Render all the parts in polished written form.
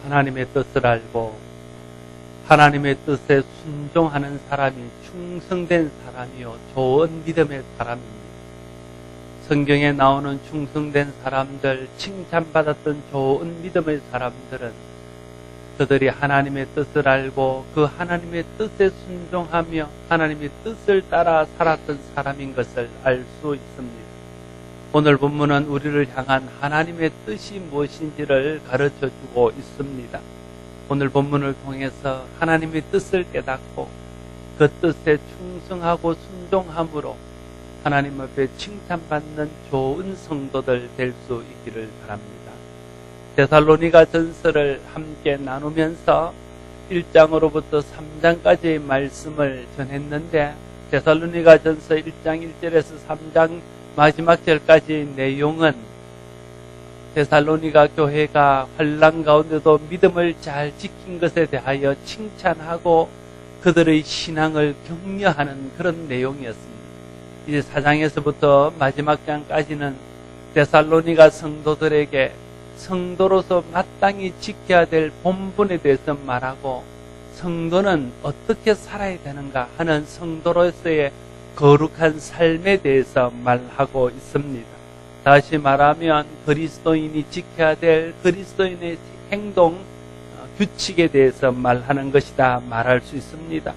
하나님의 뜻을 알고 하나님의 뜻에 순종하는 사람이 충성된 사람이요 좋은 믿음의 사람입니다. 성경에 나오는 충성된 사람들, 칭찬받았던 좋은 믿음의 사람들은 그들이 하나님의 뜻을 알고 그 하나님의 뜻에 순종하며 하나님의 뜻을 따라 살았던 사람인 것을 알 수 있습니다. 오늘 본문은 우리를 향한 하나님의 뜻이 무엇인지를 가르쳐주고 있습니다. 오늘 본문을 통해서 하나님의 뜻을 깨닫고 그 뜻에 충성하고 순종함으로 하나님 앞에 칭찬받는 좋은 성도들 될 수 있기를 바랍니다. 데살로니가 전서를 함께 나누면서 1장으로부터 3장까지의 말씀을 전했는데 데살로니가 전서 1장 1절에서 3장 마지막 절까지 내용은 데살로니가 교회가 환난 가운데도 믿음을 잘 지킨 것에 대하여 칭찬하고 그들의 신앙을 격려하는 그런 내용이었습니다. 이제 4장에서부터 마지막 장까지는 데살로니가 성도들에게 성도로서 마땅히 지켜야 될 본분에 대해서 말하고 성도는 어떻게 살아야 되는가 하는 성도로서의 거룩한 삶에 대해서 말하고 있습니다. 다시 말하면 그리스도인이 지켜야 될 그리스도인의 행동 규칙에 대해서 말하는 것이다 말할 수 있습니다.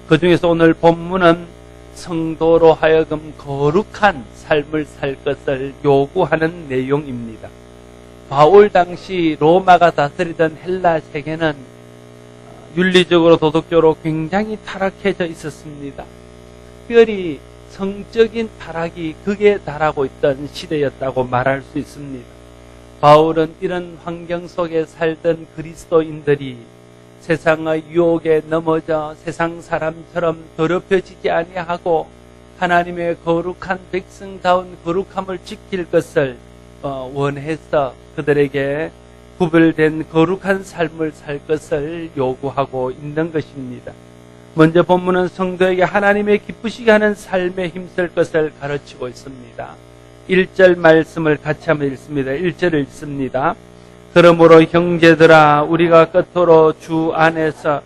그 중에서 오늘 본문은 성도로 하여금 거룩한 삶을 살 것을 요구하는 내용입니다. 바울 당시 로마가 다스리던 헬라 세계는 윤리적으로 도덕적으로 굉장히 타락해져 있었습니다. 특별히 성적인 타락이 극에 달하고 있던 시대였다고 말할 수 있습니다. 바울은 이런 환경 속에 살던 그리스도인들이 세상의 유혹에 넘어져 세상 사람처럼 더럽혀지지 아니하고 하나님의 거룩한 백성다운 거룩함을 지킬 것을 원해서 그들에게 구별된 거룩한 삶을 살 것을 요구하고 있는 것입니다. 먼저 본문은 성도에게 하나님의 기쁘시게 하는 삶에 힘쓸 것을 가르치고 있습니다. 1절 말씀을 같이 한번 읽습니다. 1절을 읽습니다. 그러므로 형제들아 우리가 끝으로 주 안에서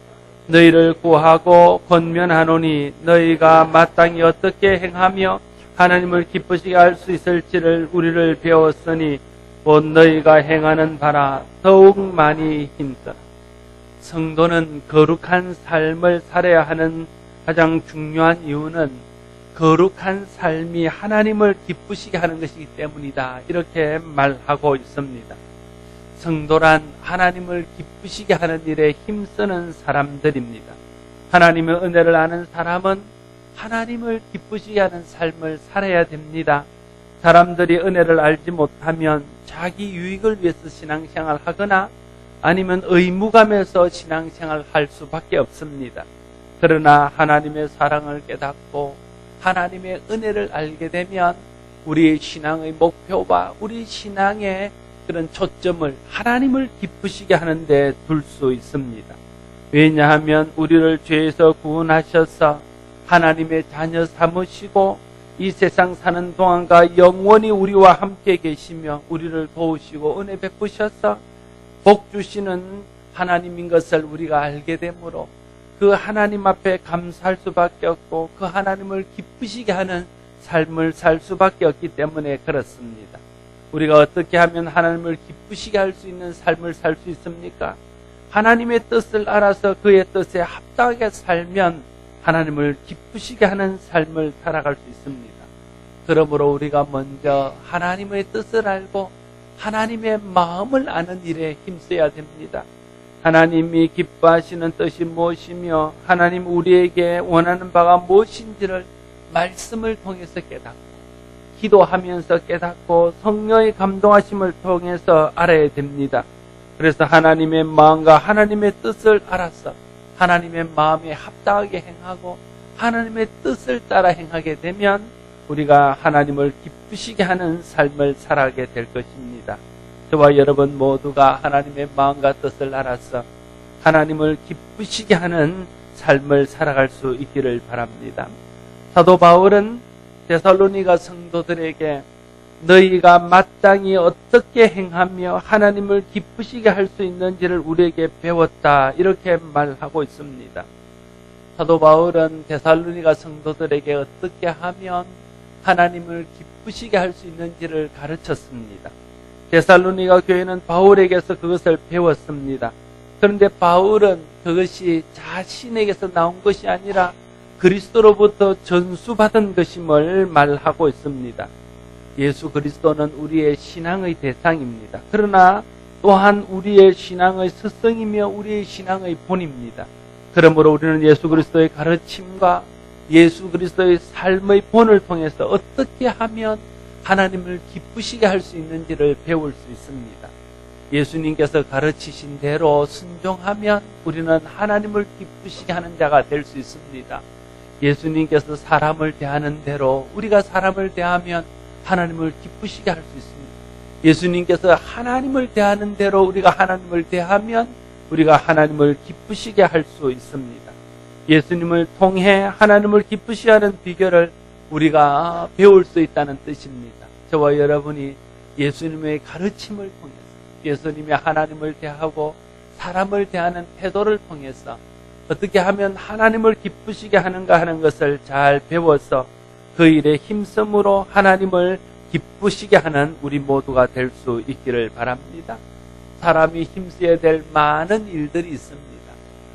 너희를 구하고 권면하노니 너희가 마땅히 어떻게 행하며 하나님을 기쁘시게 할 수 있을지를 우리를 배웠으니 곧 너희가 행하는 바라 더욱 많이 힘써. 성도는 거룩한 삶을 살아야 하는 가장 중요한 이유는 거룩한 삶이 하나님을 기쁘시게 하는 것이기 때문이다. 이렇게 말하고 있습니다. 성도란 하나님을 기쁘시게 하는 일에 힘쓰는 사람들입니다. 하나님의 은혜를 아는 사람은 하나님을 기쁘시게 하는 삶을 살아야 됩니다. 사람들이 은혜를 알지 못하면 자기 유익을 위해서 신앙생활을 하거나 아니면 의무감에서 신앙생활을 할 수밖에 없습니다. 그러나 하나님의 사랑을 깨닫고 하나님의 은혜를 알게 되면 우리의 신앙의 목표와 우리 신앙의 그런 초점을 하나님을 기쁘시게 하는 데 둘 수 있습니다. 왜냐하면 우리를 죄에서 구원하셔서 하나님의 자녀 삼으시고 이 세상 사는 동안과 영원히 우리와 함께 계시며 우리를 도우시고 은혜 베푸셔서 복 주시는 하나님인 것을 우리가 알게 되므로 그 하나님 앞에 감사할 수밖에 없고 그 하나님을 기쁘시게 하는 삶을 살 수밖에 없기 때문에 그렇습니다. 우리가 어떻게 하면 하나님을 기쁘시게 할 수 있는 삶을 살 수 있습니까? 하나님의 뜻을 알아서 그의 뜻에 합당하게 살면 하나님을 기쁘시게 하는 삶을 살아갈 수 있습니다. 그러므로 우리가 먼저 하나님의 뜻을 알고 하나님의 마음을 아는 일에 힘써야 됩니다. 하나님이 기뻐하시는 뜻이 무엇이며 하나님 우리에게 원하는 바가 무엇인지를 말씀을 통해서 깨닫고 기도하면서 깨닫고 성령의 감동하심을 통해서 알아야 됩니다. 그래서 하나님의 마음과 하나님의 뜻을 알아서 하나님의 마음에 합당하게 행하고 하나님의 뜻을 따라 행하게 되면 우리가 하나님을 기쁘시게 하는 삶을 살아가게 될 것입니다. 저와 여러분 모두가 하나님의 마음과 뜻을 알아서 하나님을 기쁘시게 하는 삶을 살아갈 수 있기를 바랍니다. 사도 바울은 데살로니가 성도들에게 너희가 마땅히 어떻게 행하며 하나님을 기쁘시게 할 수 있는지를 우리에게 배웠다. 이렇게 말하고 있습니다. 사도 바울은 데살로니가 성도들에게 어떻게 하면 하나님을 기쁘시게 할 수 있는지를 가르쳤습니다. 데살로니가 교회는 바울에게서 그것을 배웠습니다. 그런데 바울은 그것이 자신에게서 나온 것이 아니라 그리스도로부터 전수받은 것임을 말하고 있습니다. 예수 그리스도는 우리의 신앙의 대상입니다. 그러나 또한 우리의 신앙의 스승이며 우리의 신앙의 본입니다. 그러므로 우리는 예수 그리스도의 가르침과 예수 그리스도의 삶의 본을 통해서 어떻게 하면 하나님을 기쁘시게 할 수 있는지를 배울 수 있습니다. 예수님께서 가르치신 대로 순종하면 우리는 하나님을 기쁘시게 하는 자가 될 수 있습니다. 예수님께서 사람을 대하는 대로 우리가 사람을 대하면 하나님을 기쁘시게 할 수 있습니다. 예수님께서 하나님을 대하는 대로 우리가 하나님을 대하면 우리가 하나님을 기쁘시게 할 수 있습니다. 예수님을 통해 하나님을 기쁘시게 하는 비결을 우리가 배울 수 있다는 뜻입니다. 저와 여러분이 예수님의 가르침을 통해서 예수님이 하나님을 대하고 사람을 대하는 태도를 통해서 어떻게 하면 하나님을 기쁘시게 하는가 하는 것을 잘 배워서 그 일에 힘쓰므로 하나님을 기쁘시게 하는 우리 모두가 될 수 있기를 바랍니다. 사람이 힘써야 될 많은 일들이 있습니다.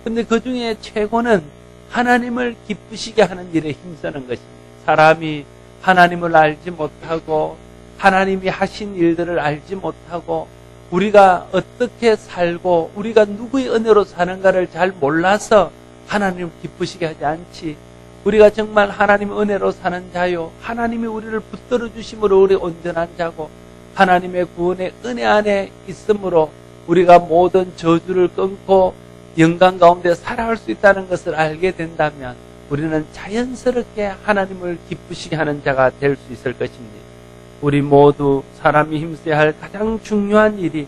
근데 그 중에 최고는 하나님을 기쁘시게 하는 일에 힘쓰는 것입니다. 사람이 하나님을 알지 못하고 하나님이 하신 일들을 알지 못하고 우리가 어떻게 살고 우리가 누구의 은혜로 사는가를 잘 몰라서 하나님을 기쁘시게 하지 않지. 우리가 정말 하나님의 은혜로 사는 자요, 하나님이 우리를 붙들어 주심으로 우리 온전한 자고 하나님의 구원의 은혜 안에 있으므로 우리가 모든 저주를 끊고 영광 가운데 살아갈 수 있다는 것을 알게 된다면 우리는 자연스럽게 하나님을 기쁘시게 하는 자가 될 수 있을 것입니다. 우리 모두 사람이 힘써야 할 가장 중요한 일이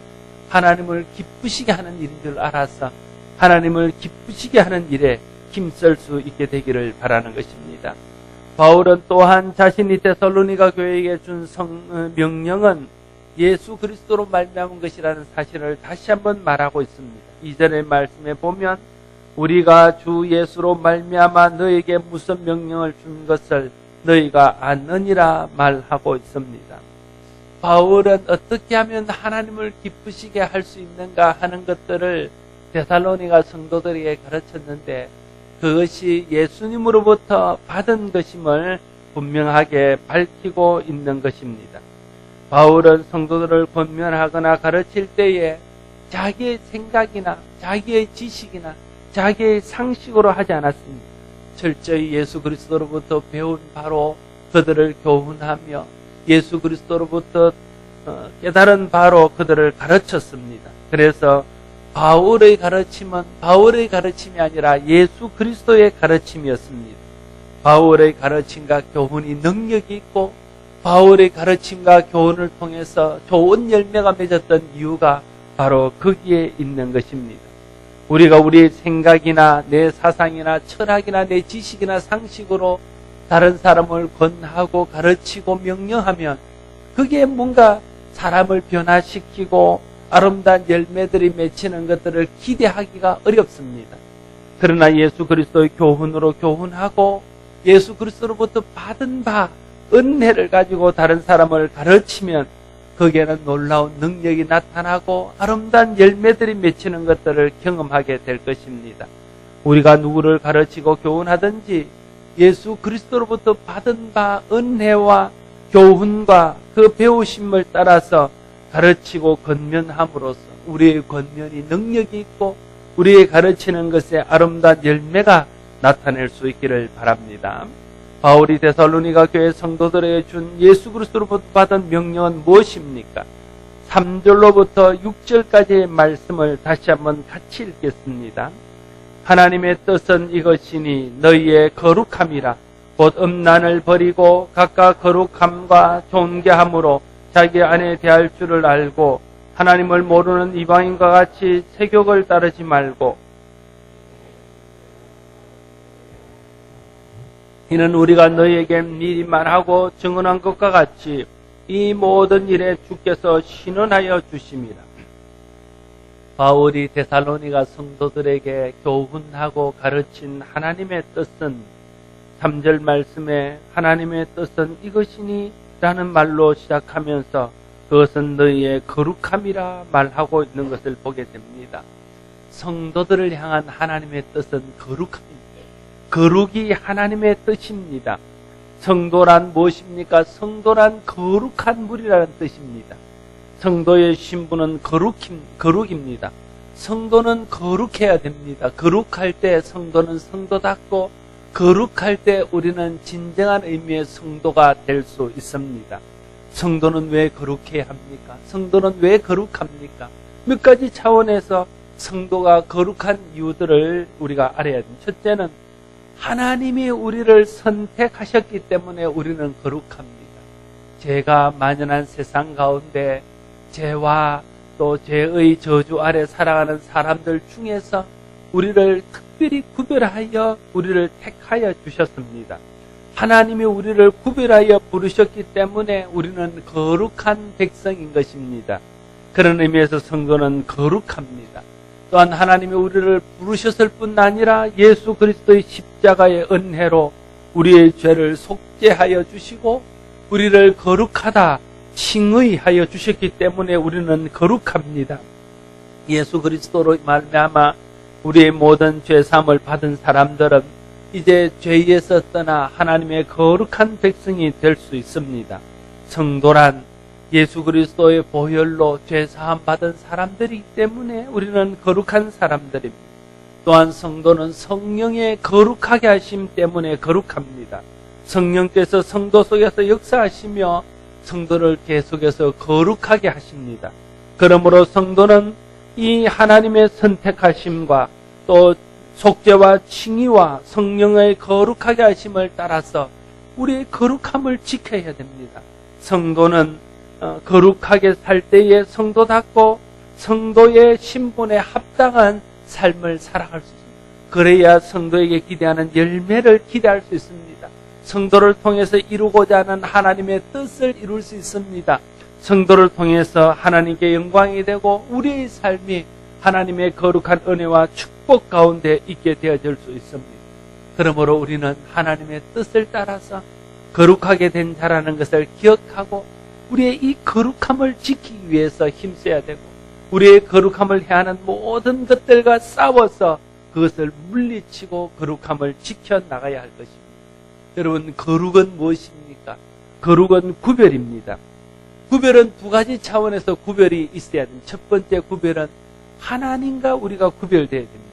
하나님을 기쁘시게 하는 일인 줄 알아서 하나님을 기쁘시게 하는 일에 힘쓸 수 있게 되기를 바라는 것입니다. 바울은 또한 자신이 데살로니가 교회에게 준 명령은 예수 그리스도로 말미암은 것이라는 사실을 다시 한번 말하고 있습니다. 이전의 말씀에 보면 우리가 주 예수로 말미암아 너에게 무슨 명령을 준 것을 너희가 아느니라 말하고 있습니다. 바울은 어떻게 하면 하나님을 기쁘시게 할 수 있는가 하는 것들을 데살로니가 성도들에게 가르쳤는데 그것이 예수님으로부터 받은 것임을 분명하게 밝히고 있는 것입니다. 바울은 성도들을 권면하거나 가르칠 때에 자기의 생각이나 자기의 지식이나 자기의 상식으로 하지 않았습니다. 철저히 예수 그리스도로부터 배운 바로 그들을 교훈하며 예수 그리스도로부터 깨달은 바로 그들을 가르쳤습니다. 그래서 바울의 가르침은 바울의 가르침이 아니라 예수 그리스도의 가르침이었습니다. 바울의 가르침과 교훈이 능력이 있고 바울의 가르침과 교훈을 통해서 좋은 열매가 맺었던 이유가 바로 거기에 있는 것입니다. 우리가 우리의 생각이나 내 사상이나 철학이나 내 지식이나 상식으로 다른 사람을 권하고 가르치고 명령하면 그게 뭔가 사람을 변화시키고 아름다운 열매들이 맺히는 것들을 기대하기가 어렵습니다. 그러나 예수 그리스도의 교훈으로 교훈하고 예수 그리스도로부터 받은 바 은혜를 가지고 다른 사람을 가르치면 거기에는 놀라운 능력이 나타나고 아름다운 열매들이 맺히는 것들을 경험하게 될 것입니다. 우리가 누구를 가르치고 교훈하든지 예수 그리스도로부터 받은 바 은혜와 교훈과 그 배우심을 따라서 가르치고 권면함으로써 우리의 권면이 능력이 있고 우리의 가르치는 것에 아름다운 열매가 나타낼 수 있기를 바랍니다. 바울이 데살로니가 교회 성도들에게 준 예수 그리스도로부터 받은 명령은 무엇입니까? 3절로부터 6절까지의 말씀을 다시 한번 같이 읽겠습니다. 하나님의 뜻은 이것이니 너희의 거룩함이라 곧 음란을 버리고 각각 거룩함과 존귀함으로 자기 안에 대할 줄을 알고 하나님을 모르는 이방인과 같이 세욕을 따르지 말고 이는 우리가 너희에게 미리 말하고 증언한 것과 같이 이 모든 일에 주께서 신원하여 주심이라. 바울이 데살로니가 성도들에게 교훈하고 가르친 하나님의 뜻은 3절 말씀에 하나님의 뜻은 이것이니 라는 말로 시작하면서 그것은 너희의 거룩함이라 말하고 있는 것을 보게 됩니다. 성도들을 향한 하나님의 뜻은 거룩함입니다. 거룩이 하나님의 뜻입니다. 성도란 무엇입니까? 성도란 거룩한 물이라는 뜻입니다. 성도의 신분은 거룩입니다. 성도는 거룩해야 됩니다. 거룩할 때 성도는 성도답고 거룩할 때 우리는 진정한 의미의 성도가 될 수 있습니다. 성도는 왜 거룩해야 합니까? 성도는 왜 거룩합니까? 몇 가지 차원에서 성도가 거룩한 이유들을 우리가 알아야 됩니다. 첫째는 하나님이 우리를 선택하셨기 때문에 우리는 거룩합니다. 죄가 만연한 세상 가운데 죄와 또 죄의 저주 아래 살아가는 사람들 중에서 우리를 특별히 구별하여 우리를 택하여 주셨습니다. 하나님이 우리를 구별하여 부르셨기 때문에 우리는 거룩한 백성인 것입니다. 그런 의미에서 성도는 거룩합니다. 또한 하나님이 우리를 부르셨을 뿐 아니라 예수 그리스도의 십자가의 은혜로 우리의 죄를 속죄하여 주시고 우리를 거룩하다 칭의하여 주셨기 때문에 우리는 거룩합니다. 예수 그리스도로 말미암아 우리의 모든 죄사함을 받은 사람들은 이제 죄에서 떠나 하나님의 거룩한 백성이 될 수 있습니다. 성도란 예수 그리스도의 보혈로 죄사함 받은 사람들이기 때문에 우리는 거룩한 사람들입니다. 또한 성도는 성령의 거룩하게 하심 때문에 거룩합니다. 성령께서 성도 속에서 역사하시며 성도를 계속해서 거룩하게 하십니다. 그러므로 성도는 이 하나님의 선택하심과 또 속죄와 칭의와 성령의 거룩하게 하심을 따라서 우리의 거룩함을 지켜야 됩니다. 성도는 거룩하게 살 때에 성도답고 성도의 신분에 합당한 삶을 살아갈 수 있습니다. 그래야 성도에게 기대하는 열매를 기대할 수 있습니다. 성도를 통해서 이루고자 하는 하나님의 뜻을 이룰 수 있습니다. 성도를 통해서 하나님께 영광이 되고 우리의 삶이 하나님의 거룩한 은혜와 축복 가운데 있게 되어질 수 있습니다. 그러므로 우리는 하나님의 뜻을 따라서 거룩하게 된 자라는 것을 기억하고 우리의 이 거룩함을 지키기 위해서 힘써야 되고 우리의 거룩함을 해하는 모든 것들과 싸워서 그것을 물리치고 거룩함을 지켜나가야 할 것입니다. 여러분, 거룩은 무엇입니까? 거룩은 구별입니다. 구별은 두 가지 차원에서 구별이 있어야 됩니다. 첫 번째 구별은 하나님과 우리가 구별되어야 됩니다.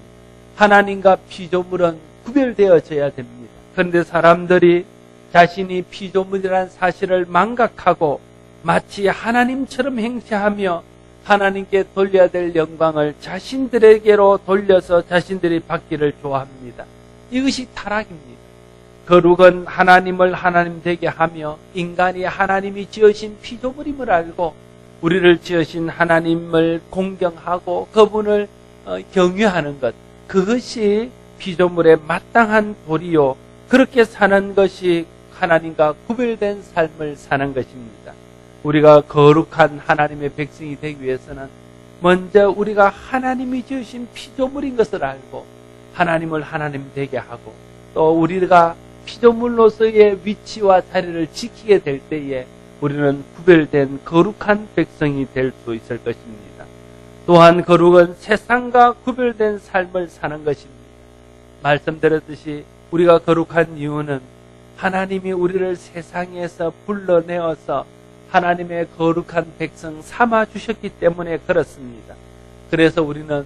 하나님과 피조물은 구별되어져야 됩니다. 그런데 사람들이 자신이 피조물이라는 사실을 망각하고 마치 하나님처럼 행세하며 하나님께 돌려야 될 영광을 자신들에게로 돌려서 자신들이 받기를 좋아합니다. 이것이 타락입니다. 거룩은 하나님을 하나님 되게 하며 인간이 하나님이 지으신 피조물임을 알고 우리를 지으신 하나님을 공경하고 그분을 경외하는 것, 그것이 피조물의 마땅한 도리요, 그렇게 사는 것이 하나님과 구별된 삶을 사는 것입니다. 우리가 거룩한 하나님의 백성이 되기 위해서는 먼저 우리가 하나님이 지으신 피조물인 것을 알고 하나님을 하나님 되게 하고 또 우리가 피조물로서의 위치와 자리를 지키게 될 때에 우리는 구별된 거룩한 백성이 될 수 있을 것입니다. 또한 거룩은 세상과 구별된 삶을 사는 것입니다. 말씀드렸듯이 우리가 거룩한 이유는 하나님이 우리를 세상에서 불러내어서 하나님의 거룩한 백성 삼아 주셨기 때문에 그렇습니다. 그래서 우리는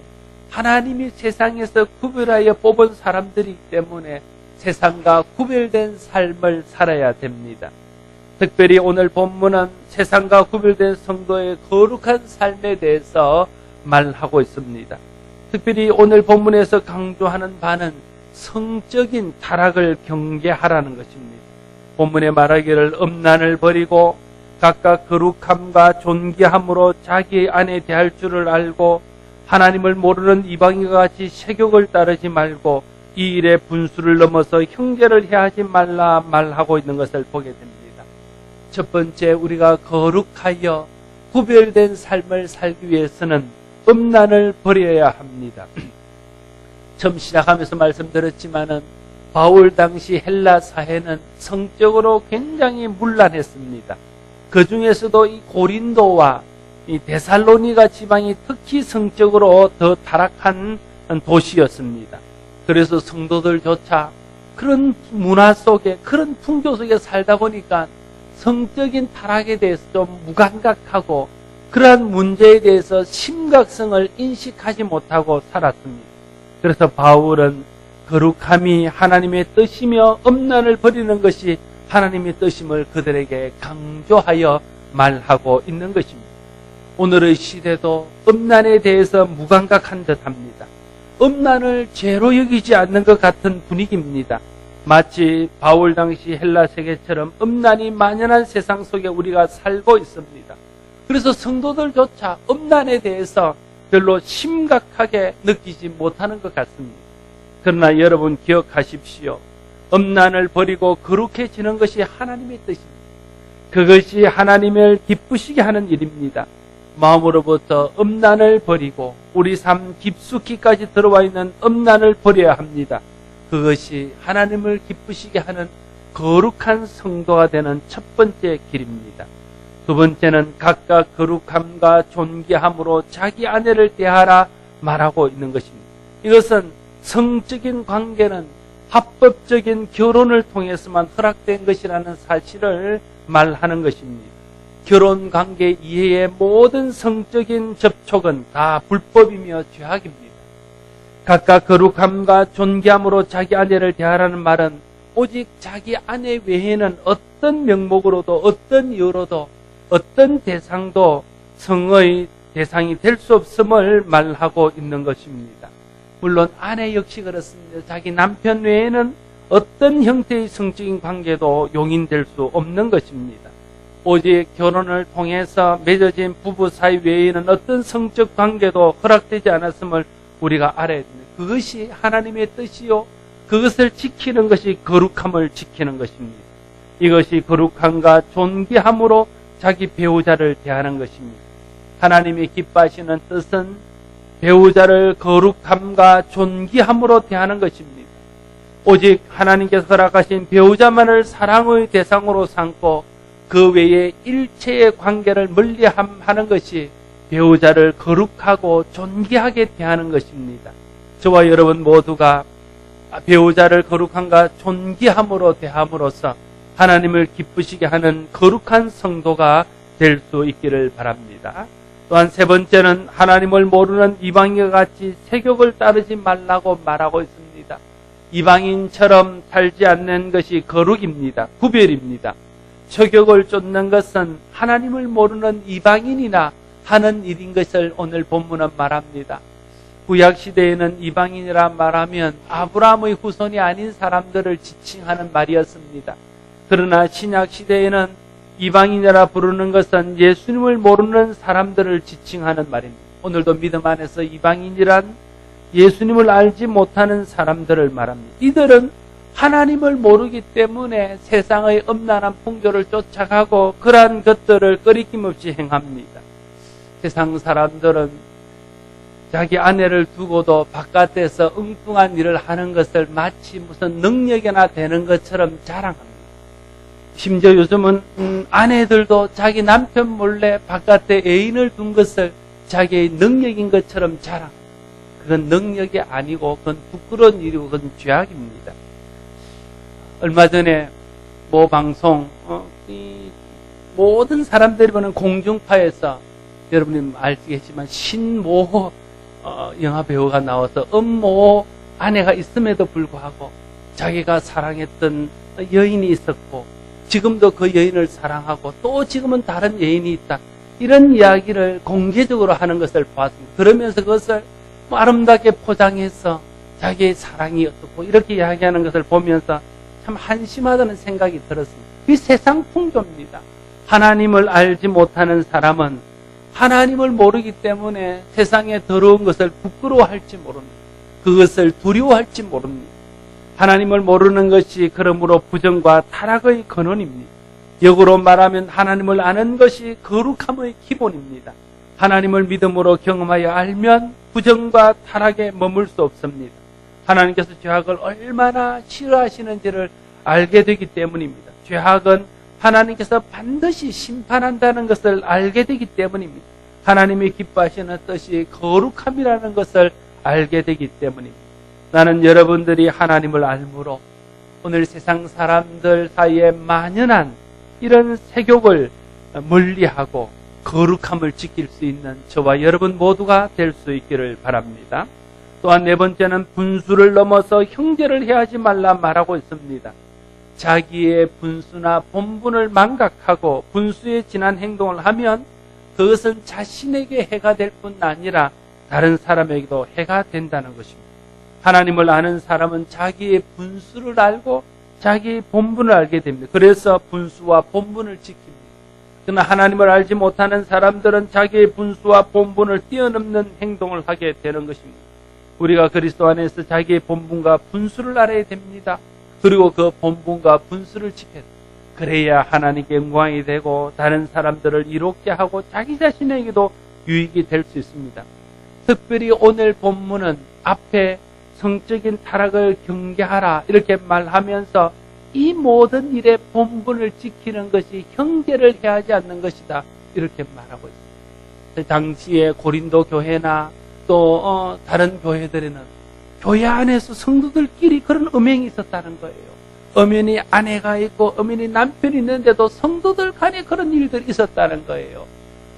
하나님이 세상에서 구별하여 뽑은 사람들이기 때문에 세상과 구별된 삶을 살아야 됩니다. 특별히 오늘 본문은 세상과 구별된 성도의 거룩한 삶에 대해서 말하고 있습니다. 특별히 오늘 본문에서 강조하는 바는 성적인 타락을 경계하라는 것입니다. 본문에 말하기를 음란을 버리고 각각 거룩함과 존귀함으로 자기 안에 대할 줄을 알고 하나님을 모르는 이방인과 같이 세욕을 따르지 말고 이 일의 분수를 넘어서 형제를 해하지 말라 말하고 있는 것을 보게 됩니다. 첫 번째, 우리가 거룩하여 구별된 삶을 살기 위해서는 음란을 버려야 합니다. 처음 시작하면서 말씀드렸지만은 바울 당시 헬라 사회는 성적으로 굉장히 문란했습니다. 그 중에서도 이 고린도와 이 데살로니가 지방이 특히 성적으로 더 타락한 도시였습니다. 그래서 성도들조차 그런 문화 속에, 그런 풍조 속에 살다 보니까 성적인 타락에 대해서 좀 무감각하고 그러한 문제에 대해서 심각성을 인식하지 못하고 살았습니다. 그래서 바울은 거룩함이 하나님의 뜻이며 음란을 버리는 것이 하나님의 뜻임을 그들에게 강조하여 말하고 있는 것입니다. 오늘의 시대도 음란에 대해서 무감각한 듯합니다. 음란을 죄로 여기지 않는 것 같은 분위기입니다. 마치 바울 당시 헬라 세계처럼 음란이 만연한 세상 속에 우리가 살고 있습니다. 그래서 성도들조차 음란에 대해서 별로 심각하게 느끼지 못하는 것 같습니다. 그러나 여러분 기억하십시오. 음란을 버리고 거룩해지는 것이 하나님의 뜻입니다. 그것이 하나님을 기쁘시게 하는 일입니다. 마음으로부터 음란을 버리고 우리 삶 깊숙이까지 들어와 있는 음란을 버려야 합니다. 그것이 하나님을 기쁘시게 하는 거룩한 성도가 되는 첫 번째 길입니다. 두 번째는 각각 거룩함과 존귀함으로 자기 아내를 대하라 말하고 있는 것입니다. 이것은 성적인 관계는 합법적인 결혼을 통해서만 허락된 것이라는 사실을 말하는 것입니다. 결혼 관계 이외의 모든 성적인 접촉은 다 불법이며 죄악입니다. 각각 거룩함과 존귀함으로 자기 아내를 대하라는 말은 오직 자기 아내 외에는 어떤 명목으로도 어떤 이유로도 어떤 대상도 성의 대상이 될 수 없음을 말하고 있는 것입니다. 물론 아내 역시 그렇습니다. 자기 남편 외에는 어떤 형태의 성적인 관계도 용인될 수 없는 것입니다. 오직 결혼을 통해서 맺어진 부부 사이 외에는 어떤 성적 관계도 허락되지 않았음을 우리가 알아야 됩니다. 그것이 하나님의 뜻이요, 그것을 지키는 것이 거룩함을 지키는 것입니다. 이것이 거룩함과 존귀함으로 자기 배우자를 대하는 것입니다. 하나님이 기뻐하시는 뜻은 배우자를 거룩함과 존귀함으로 대하는 것입니다. 오직 하나님께서 허락하신 배우자만을 사랑의 대상으로 삼고 그 외에 일체의 관계를 멀리하는 것이 배우자를 거룩하고 존귀하게 대하는 것입니다. 저와 여러분 모두가 배우자를 거룩함과 존귀함으로 대함으로써 하나님을 기쁘시게 하는 거룩한 성도가 될 수 있기를 바랍니다. 또한 세 번째는 하나님을 모르는 이방인과 같이 세욕을 따르지 말라고 말하고 있습니다. 이방인처럼 살지 않는 것이 거룩입니다. 구별입니다. 세욕을 쫓는 것은 하나님을 모르는 이방인이나 하는 일인 것을 오늘 본문은 말합니다. 구약시대에는 이방인이라 말하면 아브라함의 후손이 아닌 사람들을 지칭하는 말이었습니다. 그러나 신약시대에는 이방인이라 부르는 것은 예수님을 모르는 사람들을 지칭하는 말입니다. 오늘도 믿음 안에서 이방인이란 예수님을 알지 못하는 사람들을 말합니다. 이들은 하나님을 모르기 때문에 세상의 음란한 풍조를 쫓아가고 그러한 것들을 꺼리낌 없이 행합니다. 세상 사람들은 자기 아내를 두고도 바깥에서 엉뚱한 일을 하는 것을 마치 무슨 능력이나 되는 것처럼 자랑합니다. 심지어 요즘은 아내들도 자기 남편 몰래 바깥에 애인을 둔 것을 자기의 능력인 것처럼 자랑합니다. 그건 능력이 아니고 그건 부끄러운 일이고 그건 죄악입니다. 얼마 전에 모 방송 이 모든 사람들이 보는 공중파에서 여러분이 알겠지만 신모 영화 배우가 나와서 음모 아내가 있음에도 불구하고 자기가 사랑했던 여인이 있었고 지금도 그 여인을 사랑하고 또 지금은 다른 여인이 있다. 이런 이야기를 공개적으로 하는 것을 보았습니다. 그러면서 그것을 아름답게 포장해서 자기의 사랑이 어떻고 이렇게 이야기하는 것을 보면서 참 한심하다는 생각이 들었습니다. 이 세상 풍조입니다. 하나님을 알지 못하는 사람은 하나님을 모르기 때문에 세상의 더러운 것을 부끄러워할지 모릅니다. 그것을 두려워할지 모릅니다. 하나님을 모르는 것이 그러므로 부정과 타락의 근원입니다. 역으로 말하면 하나님을 아는 것이 거룩함의 기본입니다. 하나님을 믿음으로 경험하여 알면 부정과 타락에 머물 수 없습니다. 하나님께서 죄악을 얼마나 싫어하시는지를 알게 되기 때문입니다. 죄악은 하나님께서 반드시 심판한다는 것을 알게 되기 때문입니다. 하나님이 기뻐하시는 뜻이 거룩함이라는 것을 알게 되기 때문입니다. 나는 여러분들이 하나님을 알므로 오늘 세상 사람들 사이에 만연한 이런 세욕을 멀리하고 거룩함을 지킬 수 있는 저와 여러분 모두가 될 수 있기를 바랍니다. 또한 네 번째는 분수를 넘어서 형제를 해하지 말라 말하고 있습니다. 자기의 분수나 본분을 망각하고 분수에 지난 행동을 하면 그것은 자신에게 해가 될 뿐 아니라 다른 사람에게도 해가 된다는 것입니다. 하나님을 아는 사람은 자기의 분수를 알고 자기의 본분을 알게 됩니다. 그래서 분수와 본분을 지킵니다. 그러나 하나님을 알지 못하는 사람들은 자기의 분수와 본분을 뛰어넘는 행동을 하게 되는 것입니다. 우리가 그리스도 안에서 자기의 본분과 분수를 알아야 됩니다. 그리고 그 본분과 분수를 지켜야 됩니다. 그래야 하나님께 영광이 되고 다른 사람들을 이롭게 하고 자기 자신에게도 유익이 될 수 있습니다. 특별히 오늘 본문은 앞에 성적인 타락을 경계하라 이렇게 말하면서 이 모든 일의 본분을 지키는 것이 형제를 해하지 않는 것이다 이렇게 말하고 있습니다. 당시에 고린도 교회나 또 다른 교회들에는 교회 안에서 성도들끼리 그런 음행이 있었다는 거예요. 엄연히 아내가 있고 엄연히 남편이 있는데도 성도들 간에 그런 일들이 있었다는 거예요.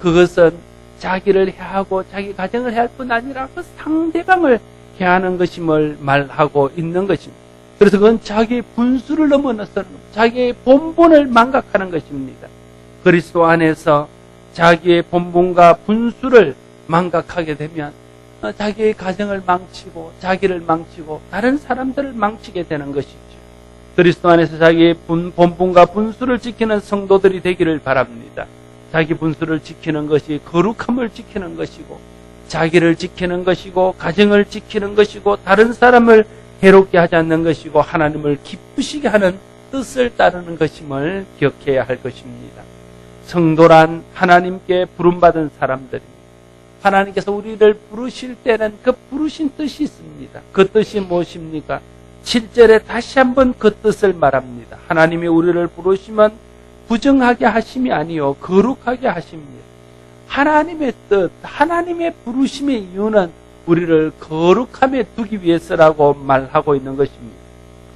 그것은 자기를 해하고 자기 가정을 해할 뿐 아니라 그 상대방을 해하는 것임을 말하고 있는 것입니다. 그래서 그건 자기의 분수를 넘어서는 자기의 본분을 망각하는 것입니다. 그리스도 안에서 자기의 본분과 분수를 망각하게 되면 자기의 가정을 망치고 자기를 망치고 다른 사람들을 망치게 되는 것이죠. 그리스도 안에서 자기의 본분과 분수를 지키는 성도들이 되기를 바랍니다. 자기 분수를 지키는 것이 거룩함을 지키는 것이고 자기를 지키는 것이고 가정을 지키는 것이고 다른 사람을 해롭게 하지 않는 것이고 하나님을 기쁘시게 하는 뜻을 따르는 것임을 기억해야 할 것입니다. 성도란 하나님께 부름받은 사람들입니다. 하나님께서 우리를 부르실 때는 그 부르신 뜻이 있습니다. 그 뜻이 무엇입니까? 7절에 다시 한번 그 뜻을 말합니다. 하나님이 우리를 부르시면 부정하게 하심이 아니요 거룩하게 하십니다. 하나님의 뜻, 하나님의 부르심의 이유는 우리를 거룩함에 두기 위해서라고 말하고 있는 것입니다.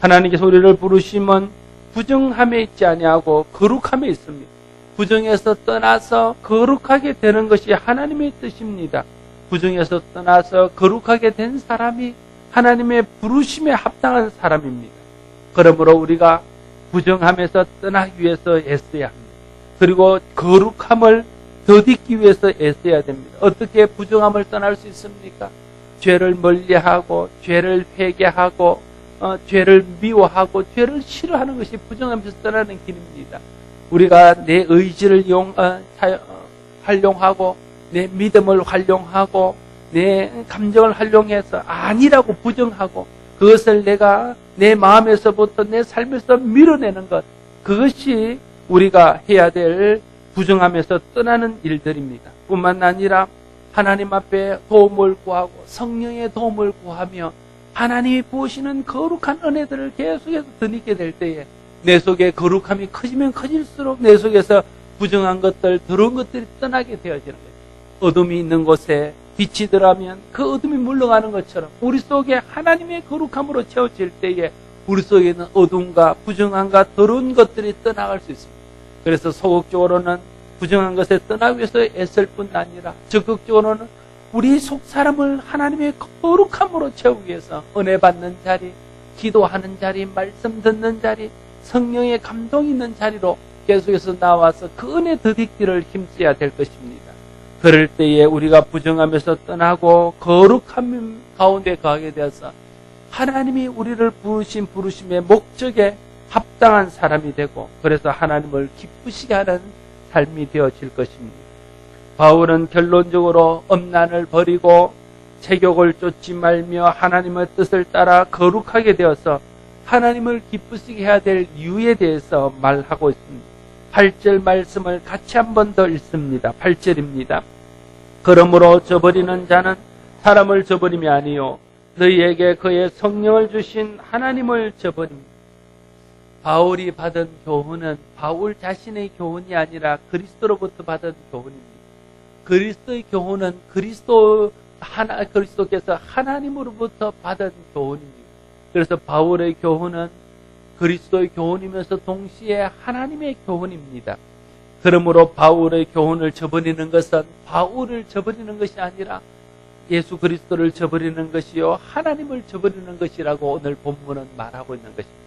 하나님께서 우리를 부르시면 부정함에 있지 아니하고 거룩함에 있습니다. 부정에서 떠나서 거룩하게 되는 것이 하나님의 뜻입니다. 부정에서 떠나서 거룩하게 된 사람이 하나님의 부르심에 합당한 사람입니다. 그러므로 우리가 부정함에서 떠나기 위해서 애써야 합니다. 그리고 거룩함을 더딛기 위해서 애써야 됩니다. 어떻게 부정함을 떠날 수 있습니까? 죄를 멀리하고 죄를 회개하고 죄를 미워하고 죄를 싫어하는 것이 부정함에서 떠나는 길입니다. 우리가 내 의지를 활용하고 내 믿음을 활용하고 내 감정을 활용해서 아니라고 부정하고 그것을 내가 내 마음에서부터 내 삶에서 밀어내는 것, 그것이 우리가 해야 될 부정함에서 떠나는 일들입니다. 뿐만 아니라 하나님 앞에 도움을 구하고 성령의 도움을 구하며 하나님이 부으시는 거룩한 은혜들을 계속해서 드리게 될 때에 내 속에 거룩함이 커지면 커질수록 내 속에서 부정한 것들, 더러운 것들이 떠나게 되어지는 거예요. 어둠이 있는 곳에 빛이 들어가면 그 어둠이 물러가는 것처럼 우리 속에 하나님의 거룩함으로 채워질 때에 우리 속에 있는 어둠과 부정함과 더러운 것들이 떠나갈 수 있습니다. 그래서 소극적으로는 부정한 것에 떠나기 위해서 애쓸 뿐 아니라 적극적으로는 우리 속 사람을 하나님의 거룩함으로 채우기 위해서 은혜 받는 자리, 기도하는 자리, 말씀 듣는 자리, 성령의 감동 있는 자리로 계속해서 나와서 그 은혜 더딛기를 힘써야 될 것입니다. 그럴 때에 우리가 부정함에서 떠나고 거룩함 가운데 가게 되어서 하나님이 우리를 부르신 부르심의 목적에 합당한 사람이 되고 그래서 하나님을 기쁘시게 하는 삶이 되어질 것입니다. 바울은 결론적으로 엄난을 버리고 체격을 쫓지 말며 하나님의 뜻을 따라 거룩하게 되어서 하나님을 기쁘시게 해야 될 이유에 대해서 말하고 있습니다. 8절 말씀을 같이 한 번 더 읽습니다. 8절입니다. 그러므로 저버리는 자는 사람을 저버림이 아니요 너희에게 그의 성령을 주신 하나님을 저버립니다. 바울이 받은 교훈은 바울 자신의 교훈이 아니라 그리스도로부터 받은 교훈입니다. 그리스도의 교훈은 그리스도께서 하나님으로부터 받은 교훈입니다. 그래서 바울의 교훈은 그리스도의 교훈이면서 동시에 하나님의 교훈입니다. 그러므로 바울의 교훈을 저버리는 것은 바울을 저버리는 것이 아니라 예수 그리스도를 저버리는 것이요 하나님을 저버리는 것이라고 오늘 본문은 말하고 있는 것입니다.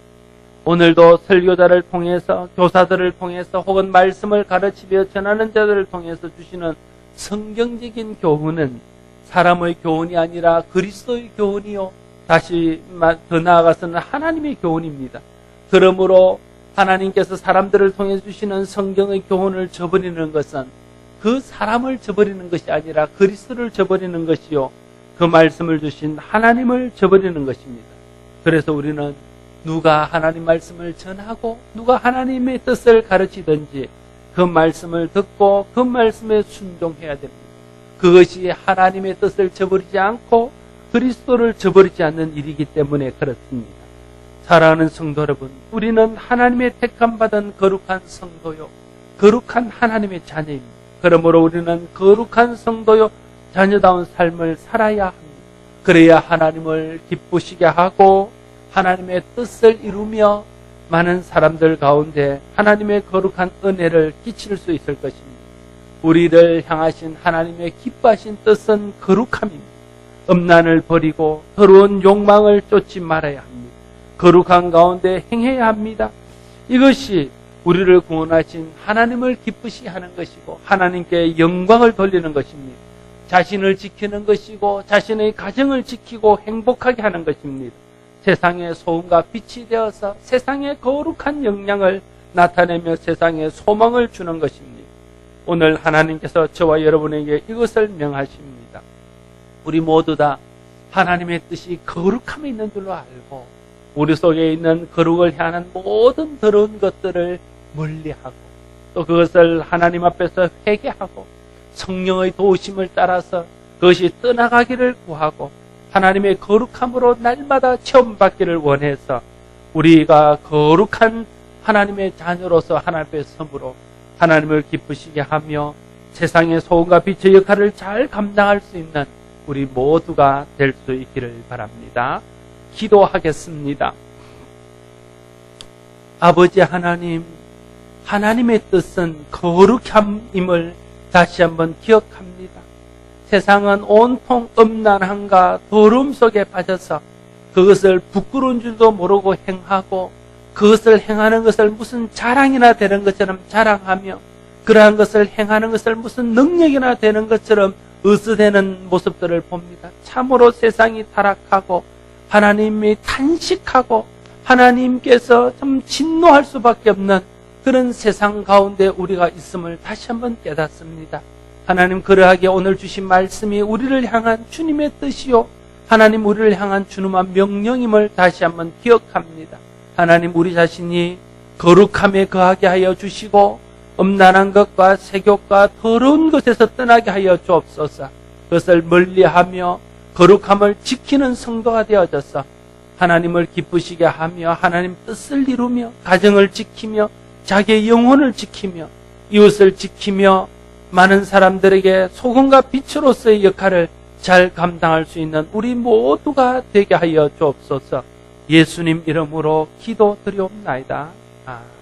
오늘도 설교자를 통해서 교사들을 통해서 혹은 말씀을 가르치며 전하는 자들을 통해서 주시는 성경적인 교훈은 사람의 교훈이 아니라 그리스도의 교훈이요 다시 더 나아가서는 하나님의 교훈입니다. 그러므로 하나님께서 사람들을 통해 주시는 성경의 교훈을 저버리는 것은 그 사람을 저버리는 것이 아니라 그리스도를 저버리는 것이요 그 말씀을 주신 하나님을 저버리는 것입니다. 그래서 우리는 누가 하나님 말씀을 전하고 누가 하나님의 뜻을 가르치든지 그 말씀을 듣고 그 말씀에 순종해야 됩니다. 그것이 하나님의 뜻을 저버리지 않고 그리스도를 저버리지 않는 일이기 때문에 그렇습니다. 사랑하는 성도 여러분, 우리는 하나님의 택함받은 거룩한 성도요 거룩한 하나님의 자녀입니다. 그러므로 우리는 거룩한 성도요 자녀다운 삶을 살아야 합니다. 그래야 하나님을 기쁘시게 하고 하나님의 뜻을 이루며 많은 사람들 가운데 하나님의 거룩한 은혜를 끼칠 수 있을 것입니다. 우리를 향하신 하나님의 기뻐하신 뜻은 거룩함입니다. 음란을 버리고 더러운 욕망을 쫓지 말아야 합니다. 거룩한 가운데 행해야 합니다. 이것이 우리를 구원하신 하나님을 기쁘시게 하는 것이고 하나님께 영광을 돌리는 것입니다. 자신을 지키는 것이고 자신의 가정을 지키고 행복하게 하는 것입니다. 세상의 소금과 빛이 되어서 세상의 거룩한 영향을 나타내며 세상에 소망을 주는 것입니다. 오늘 하나님께서 저와 여러분에게 이것을 명하십니다. 우리 모두 다 하나님의 뜻이 거룩함에 있는 줄로 알고 우리 속에 있는 거룩을 향한 모든 더러운 것들을 멀리하고 또 그것을 하나님 앞에서 회개하고 성령의 도우심을 따라서 그것이 떠나가기를 구하고 하나님의 거룩함으로 날마다 체험받기를 원해서 우리가 거룩한 하나님의 자녀로서 하나님 앞에 섬으로 하나님을 기쁘시게 하며 세상의 소금과 빛의 역할을 잘 감당할 수 있는 우리 모두가 될 수 있기를 바랍니다. 기도하겠습니다. 아버지 하나님, 하나님의 뜻은 거룩함임을 다시 한번 기억합니다. 세상은 온통 음란함과 더러움 속에 빠져서 그것을 부끄러운 줄도 모르고 행하고 그것을 행하는 것을 무슨 자랑이나 되는 것처럼 자랑하며 그러한 것을 행하는 것을 무슨 능력이나 되는 것처럼 으스대는 모습들을 봅니다. 참으로 세상이 타락하고 하나님이 탄식하고 하나님께서 참 진노할 수밖에 없는 그런 세상 가운데 우리가 있음을 다시 한번 깨닫습니다. 하나님, 그러하게 오늘 주신 말씀이 우리를 향한 주님의 뜻이요 하나님 우리를 향한 주님의 명령임을 다시 한번 기억합니다. 하나님, 우리 자신이 거룩함에 거하게 하여 주시고 음란한 것과 세욕과 더러운 것에서 떠나게 하여 주옵소서. 그것을 멀리하며 거룩함을 지키는 성도가 되어져서 하나님을 기쁘시게 하며 하나님 뜻을 이루며 가정을 지키며 자기의 영혼을 지키며 이웃을 지키며 많은 사람들에게 소금과 빛으로서의 역할을 잘 감당할 수 있는 우리 모두가 되게 하여 주옵소서. 예수님 이름으로 기도드리옵나이다. 아멘.